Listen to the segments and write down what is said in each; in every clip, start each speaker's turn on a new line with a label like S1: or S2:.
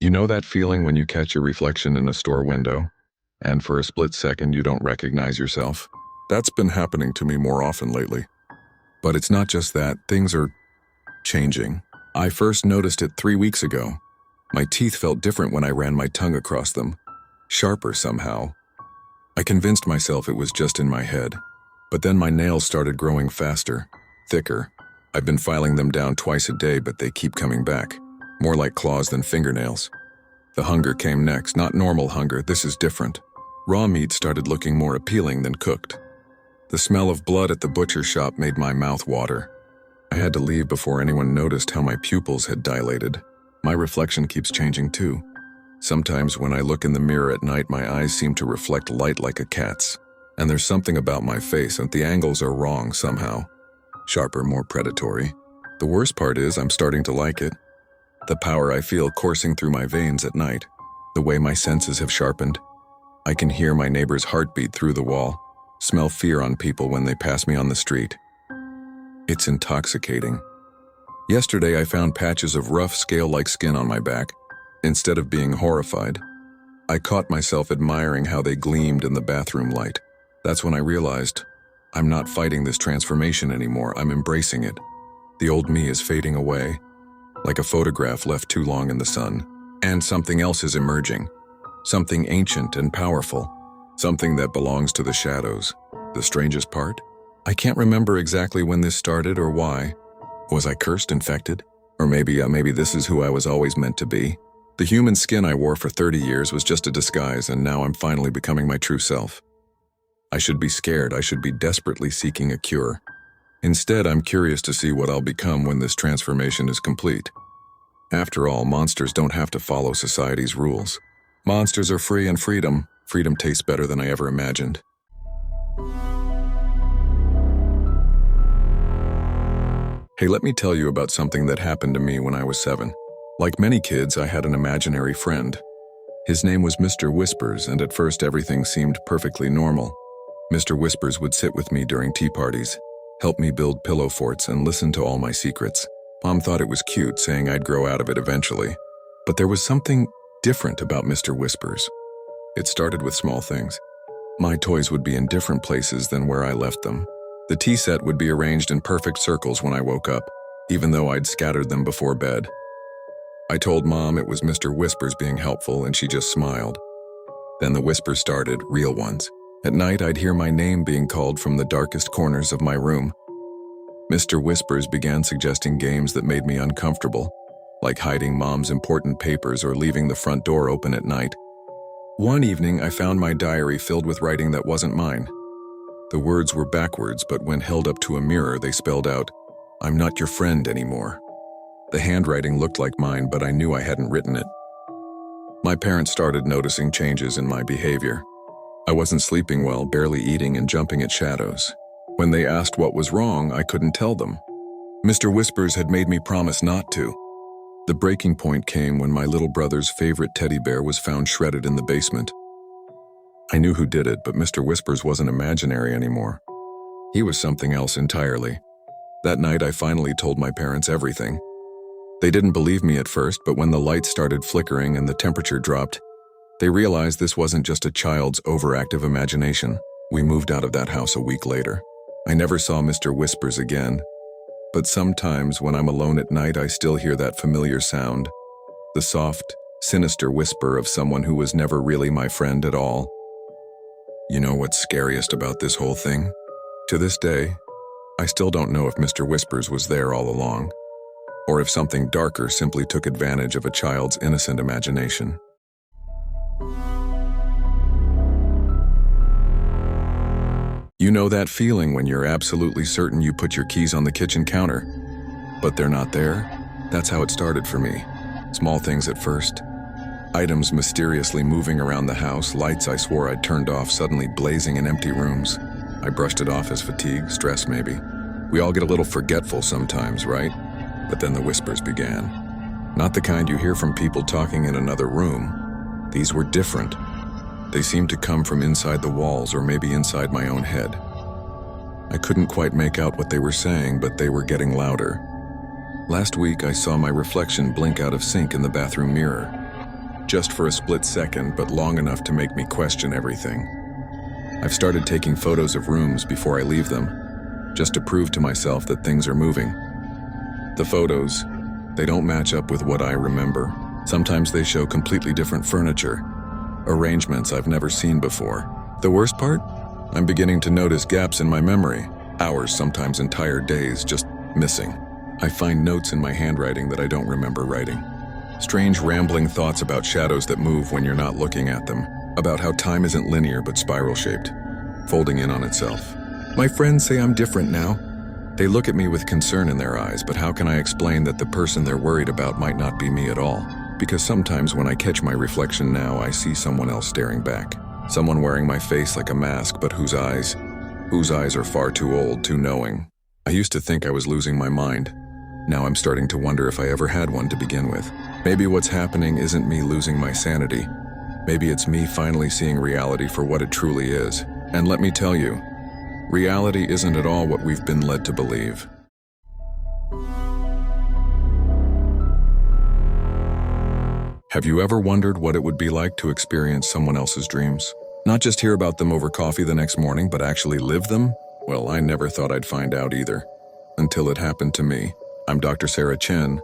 S1: You know that feeling when you catch your reflection in a store window, and for a split second you don't recognize yourself? That's been happening to me more often lately. But it's not just that, things are changing. I first noticed it 3 weeks ago. My teeth felt different when I ran my tongue across them, sharper somehow. I convinced myself it was just in my head. But then my nails started growing faster, thicker. I've been filing them down twice a day, but they keep coming back. More like claws than fingernails. The hunger came next, not normal hunger, this is different. Raw meat started looking more appealing than cooked. The smell of blood at the butcher shop made my mouth water. I had to leave before anyone noticed how my pupils had dilated. My reflection keeps changing too. Sometimes when I look in the mirror at night, my eyes seem to reflect light like a cat's. And there's something about my face, and the angles are wrong somehow. Sharper, more predatory. The worst part is I'm starting to like it. The power I feel coursing through my veins at night. The way my senses have sharpened. I can hear my neighbor's heartbeat through the wall. Smell fear on people when they pass me on the street. It's intoxicating. Yesterday I found patches of rough, scale-like skin on my back. Instead of being horrified, I caught myself admiring how they gleamed in the bathroom light. That's when I realized, I'm not fighting this transformation anymore, I'm embracing it. The old me is fading away, like a photograph left too long in the sun. And something else is emerging. Something ancient and powerful. Something that belongs to the shadows. The strangest part? I can't remember exactly when this started or why. Was I cursed, infected? Or maybe this is who I was always meant to be. The human skin I wore for 30 years was just a disguise, and now I'm finally becoming my true self. I should be scared, I should be desperately seeking a cure. Instead, I'm curious to see what I'll become when this transformation is complete. After all, monsters don't have to follow society's rules. Monsters are free, and freedom tastes better than I ever imagined. Hey, let me tell you about something that happened to me when I was 7. Like many kids, I had an imaginary friend. His name was Mr. Whispers, and at first everything seemed perfectly normal. Mr. Whispers would sit with me during tea parties, help me build pillow forts, and listen to all my secrets. Mom thought it was cute, saying I'd grow out of it eventually. But there was something different about Mr. Whispers. It started with small things. My toys would be in different places than where I left them. The tea set would be arranged in perfect circles when I woke up, even though I'd scattered them before bed. I told Mom it was Mr. Whispers being helpful, and she just smiled. Then the whispers started, real ones. At night, I'd hear my name being called from the darkest corners of my room. Mr. Whispers began suggesting games that made me uncomfortable, like hiding Mom's important papers or leaving the front door open at night. One evening, I found my diary filled with writing that wasn't mine. The words were backwards, but when held up to a mirror, they spelled out, "I'm not your friend anymore." The handwriting looked like mine, but I knew I hadn't written it. My parents started noticing changes in my behavior. I wasn't sleeping well, barely eating, and jumping at shadows. When they asked what was wrong, I couldn't tell them. Mr. Whispers had made me promise not to. The breaking point came when my little brother's favorite teddy bear was found shredded in the basement. I knew who did it, but Mr. Whispers wasn't imaginary anymore. He was something else entirely. That night, I finally told my parents everything. They didn't believe me at first, but when the lights started flickering and the temperature dropped, they realized this wasn't just a child's overactive imagination. We moved out of that house a week later. I never saw Mr. Whispers again, but sometimes when I'm alone at night, I still hear that familiar sound, the soft, sinister whisper of someone who was never really my friend at all. You know what's scariest about this whole thing? To this day, I still don't know if Mr. Whispers was there all along, or if something darker simply took advantage of a child's innocent imagination. You know that feeling when you're absolutely certain you put your keys on the kitchen counter, but they're not there? That's how it started for me. Small things at first. Items mysteriously moving around the house, lights I swore I'd turned off suddenly blazing in empty rooms. I brushed it off as fatigue, stress maybe. We all get a little forgetful sometimes, right? But then the whispers began. Not the kind you hear from people talking in another room. These were different. They seemed to come from inside the walls or maybe inside my own head. I couldn't quite make out what they were saying, but they were getting louder. Last week, I saw my reflection blink out of sync in the bathroom mirror. just for a split second, but long enough to make me question everything. I've started taking photos of rooms before I leave them, just to prove to myself that things are moving. The photos, they don't match up with what I remember. Sometimes they show completely different furniture, arrangements I've never seen before. The worst part? I'm beginning to notice gaps in my memory, hours, sometimes entire days, just missing. I find notes in my handwriting that I don't remember writing. Strange rambling thoughts about shadows that move when you're not looking at them, about how time isn't linear but spiral-shaped, folding in on itself. My friends say I'm different now. They look at me with concern in their eyes, but how can I explain that the person they're worried about might not be me at all? Because sometimes when I catch my reflection now, I see someone else staring back. Someone wearing my face like a mask, but whose eyes are far too old, too knowing. I used to think I was losing my mind. Now I'm starting to wonder if I ever had one to begin with. Maybe what's happening isn't me losing my sanity. Maybe it's me finally seeing reality for what it truly is. And let me tell you, reality isn't at all what we've been led to believe. Have you ever wondered what it would be like to experience someone else's dreams? Not just hear about them over coffee the next morning, but actually live them? Well, I never thought I'd find out either, until it happened to me. I'm Dr. Sarah Chen,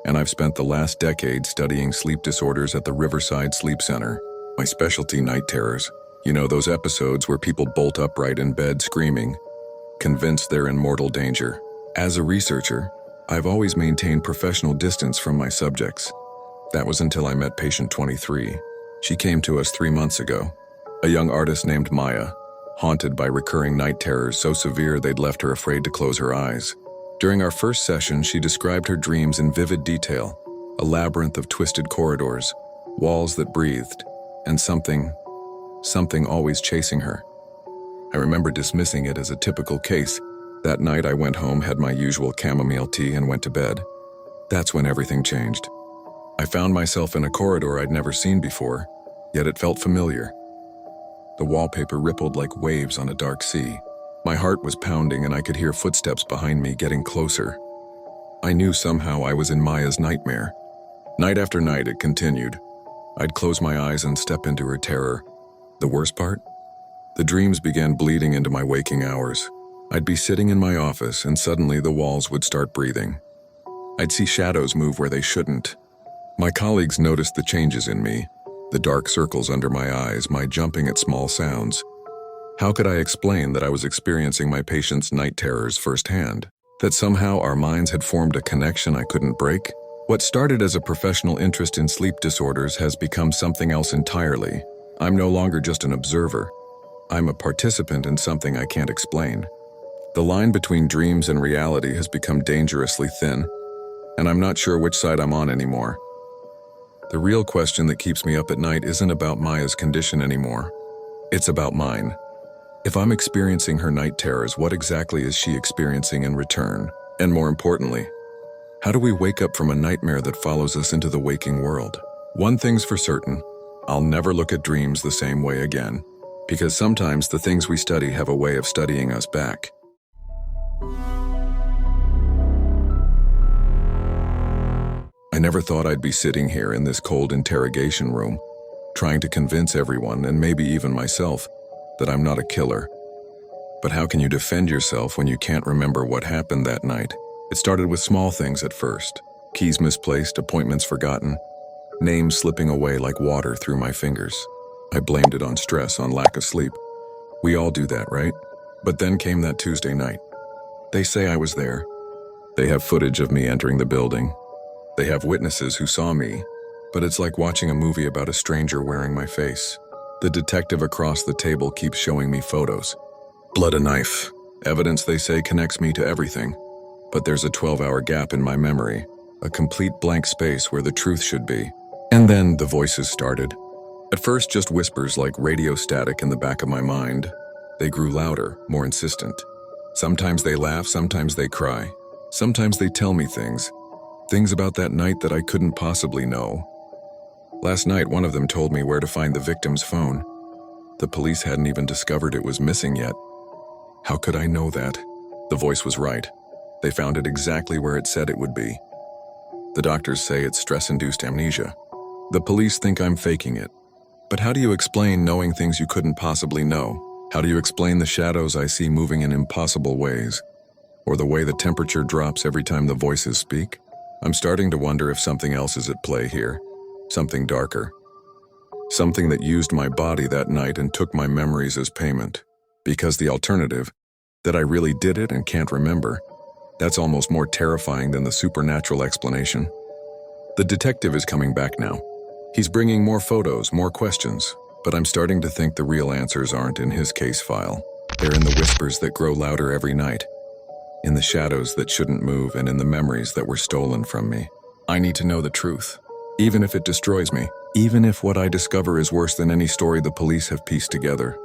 S1: and I've spent the last decade studying sleep disorders at the Riverside Sleep Center. My specialty, night terrors. You know, those episodes where people bolt upright in bed screaming, convinced they're in mortal danger. As a researcher, I've always maintained professional distance from my subjects. That was until I met patient 23. She came to us 3 months ago. A young artist named Maya, haunted by recurring night terrors so severe they'd left her afraid to close her eyes. During our first session, she described her dreams in vivid detail, a labyrinth of twisted corridors, walls that breathed, and something always chasing her. I remember dismissing it as a typical case. That night I went home, had my usual chamomile tea, and went to bed. That's when everything changed. I found myself in a corridor I'd never seen before, yet it felt familiar. The wallpaper rippled like waves on a dark sea. My heart was pounding and I could hear footsteps behind me getting closer. I knew somehow I was in Maya's nightmare. Night after night it continued. I'd close my eyes and step into her terror. The worst part? The dreams began bleeding into my waking hours. I'd be sitting in my office and suddenly the walls would start breathing. I'd see shadows move where they shouldn't. My colleagues noticed the changes in me, the dark circles under my eyes, my jumping at small sounds. How could I explain that I was experiencing my patient's night terrors firsthand? That somehow our minds had formed a connection I couldn't break? What started as a professional interest in sleep disorders has become something else entirely. I'm no longer just an observer. I'm a participant in something I can't explain. The line between dreams and reality has become dangerously thin, and I'm not sure which side I'm on anymore. The real question that keeps me up at night isn't about Maya's condition anymore. It's about mine. If I'm experiencing her night terrors, what exactly is she experiencing in return? And more importantly, how do we wake up from a nightmare that follows us into the waking world? One thing's for certain, I'll never look at dreams the same way again, because sometimes the things we study have a way of studying us back. I never thought I'd be sitting here in this cold interrogation room, trying to convince everyone, and maybe even myself, that I'm not a killer. But how can you defend yourself when you can't remember what happened that night? It started with small things at first. Keys misplaced, appointments forgotten, names slipping away like water through my fingers. I blamed it on stress, on lack of sleep. We all do that, right? But then came that Tuesday night. They say I was there. They have footage of me entering the building. They have witnesses who saw me, but it's like watching a movie about a stranger wearing my face. The detective across the table keeps showing me photos. Blood, a knife. Evidence, they say, connects me to everything. But there's a 12-hour gap in my memory, a complete blank space where the truth should be. And then the voices started. At first, just whispers like radio static in the back of my mind. They grew louder, more insistent. Sometimes they laugh, sometimes they cry. Sometimes they tell me things about that night that I couldn't possibly know. Last night, one of them told me where to find the victim's phone. The police hadn't even discovered it was missing yet. How could I know that? The voice was right. They found it exactly where it said it would be. The doctors say it's stress-induced amnesia. The police think I'm faking it. But how do you explain knowing things you couldn't possibly know? How do you explain the shadows I see moving in impossible ways? Or the way the temperature drops every time the voices speak? I'm starting to wonder if something else is at play here. Something darker. Something that used my body that night and took my memories as payment. Because the alternative, that I really did it and can't remember, that's almost more terrifying than the supernatural explanation. The detective is coming back now. He's bringing more photos, more questions, but I'm starting to think the real answers aren't in his case file. They're in the whispers that grow louder every night, in the shadows that shouldn't move, and in the memories that were stolen from me. I need to know the truth, even if it destroys me, even if what I discover is worse than any story the police have pieced together.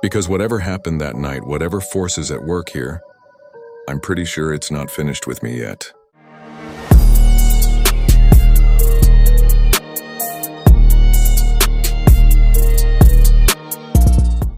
S1: Because whatever happened that night, whatever force is at work here, I'm pretty sure it's not finished with me yet.